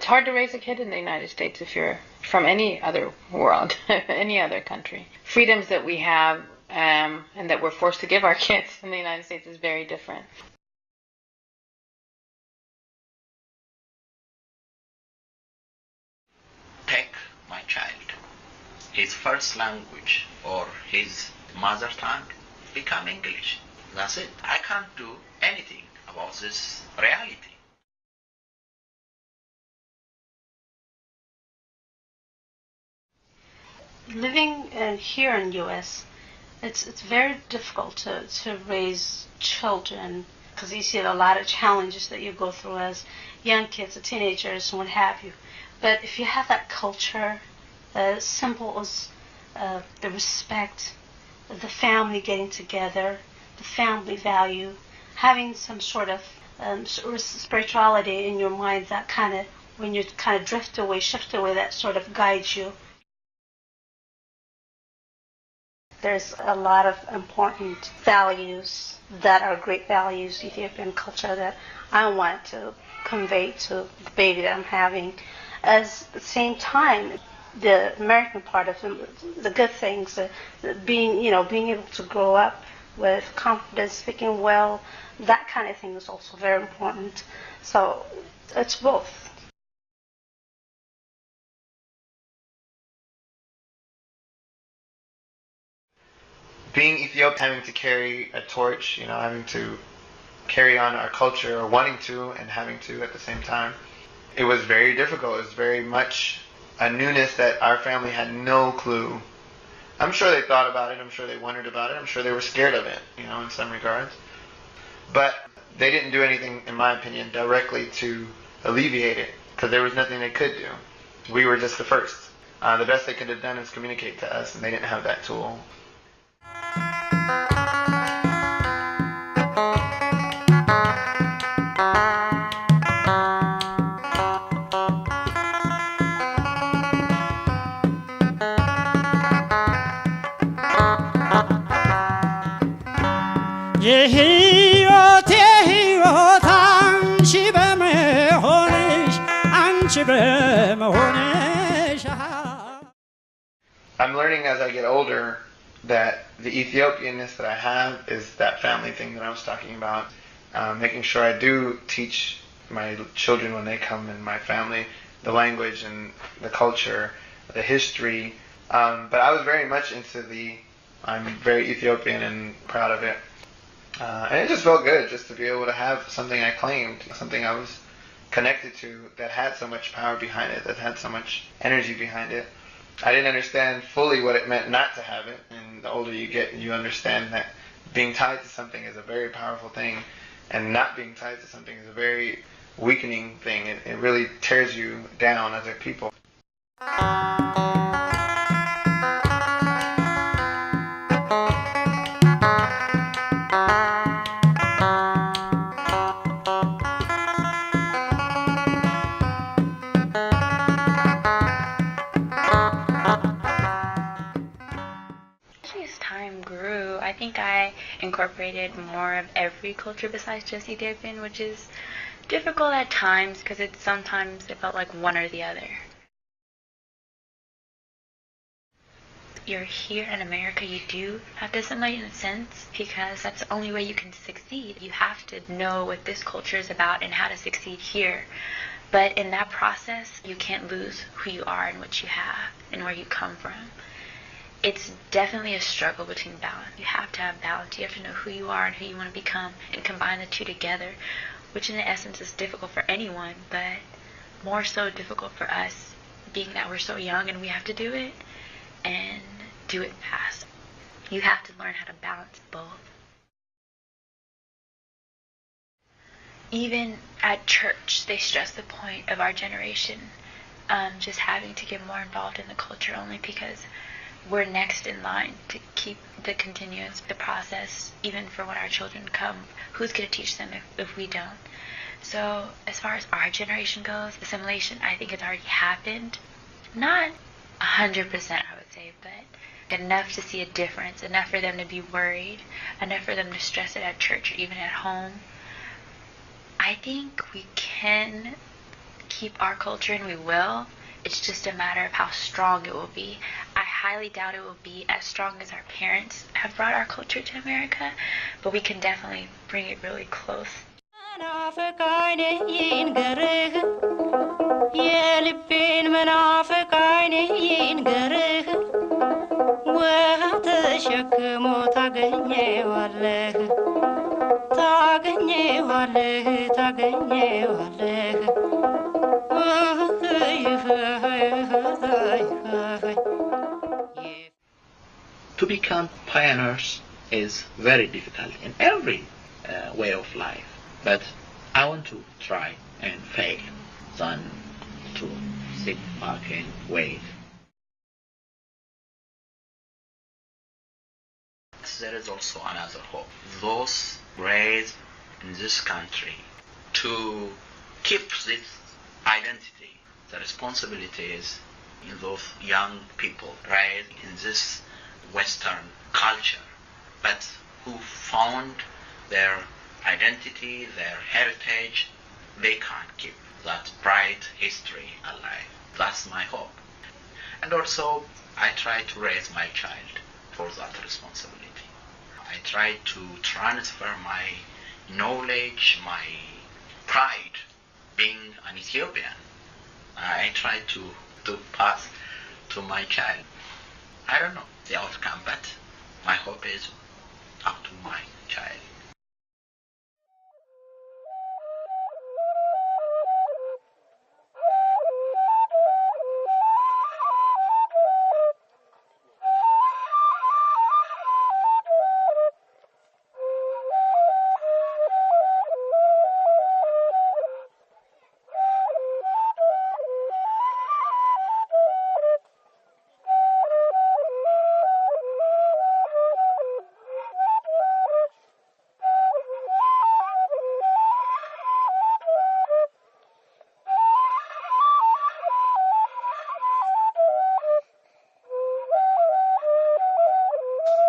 It's hard to raise a kid in the United States if you're from any other world, any other country. Freedoms that we have and that we're forced to give our kids in the United States is very different. Take my child, his first language or his mother tongue become English. That's it. I can't do anything about this reality. Living here in the U.S., it's very difficult to raise children because you see a lot of challenges that you go through as young kids, teenagers, and what have you. But if you have that culture, as simple as the respect, the family getting together, the family value, having some sort of spirituality in your mind that kind of, when you kind of drift away, shift away, that sort of guides you. There's a lot of important values that are great values, Ethiopian culture, that I want to convey to the baby that I'm having. At the same time, the American part of the good things, being able to grow up with confidence, speaking well, that kind of thing is also very important. So it's both. Being Ethiopian, having to carry a torch, having to carry on our culture, or wanting to and having to at the same time, it was very difficult. It was very much a newness that our family had no clue. I'm sure they thought about it. I'm sure they wondered about it. I'm sure they were scared of it, in some regards. But they didn't do anything, in my opinion, directly to alleviate it, because there was nothing they could do. We were just the first. The best they could have done is communicate to us, and they didn't have that tool. I'm learning as I get older that the Ethiopianness that I have is that family thing that I was talking about. Making sure I do teach my children when they come in my family the language and the culture, the history. But I was very much into I'm very Ethiopian and proud of it. And it just felt good just to be able to have something I claimed, something I was connected to that had so much power behind it, that had so much energy behind it. I didn't understand fully what it meant not to have it, and the older you get, you understand that being tied to something is a very powerful thing, and not being tied to something is a very weakening thing. It really tears you down as a people. I think I incorporated more of every culture besides just Ethiopian, which is difficult at times because sometimes it felt like one or the other. You're here in America, you do have to assimilate in a sense because that's the only way you can succeed. You have to know what this culture is about and how to succeed here. But in that process, you can't lose who you are and what you have and where you come from. It's definitely a struggle between balance. You have to have balance. You have to know who you are and who you want to become and combine the two together, which in essence is difficult for anyone, but more so difficult for us, being that we're so young and we have to do it and do it fast. You have to learn how to balance both. Even at church, they stress the point of our generation just having to get more involved in the culture only because we're next in line to keep the continuance, the process, even for when our children come. Who's going to teach them if we don't? So as far as our generation goes, assimilation, I think it's already happened. Not 100%, I would say, but enough to see a difference, enough for them to be worried, enough for them to stress it at church or even at home. I think we can keep our culture, and we will. It's just a matter of how strong it will be. I highly doubt it will be as strong as our parents have brought our culture to America, but we can definitely bring it really close. To become pioneers is very difficult in every way of life, but I want to try and fail than to sit back and wait. There is also another hope. Those raised in this country to keep this identity, the responsibility is in those young people raised in this Western culture, but who found their identity, their heritage. They can't keep that bright history alive. That's my hope. And also, I try to raise my child for that responsibility. I try to transfer my knowledge, my pride, being an Ethiopian. I try to pass to my child. I don't know the outcome, but my hope is up to my child.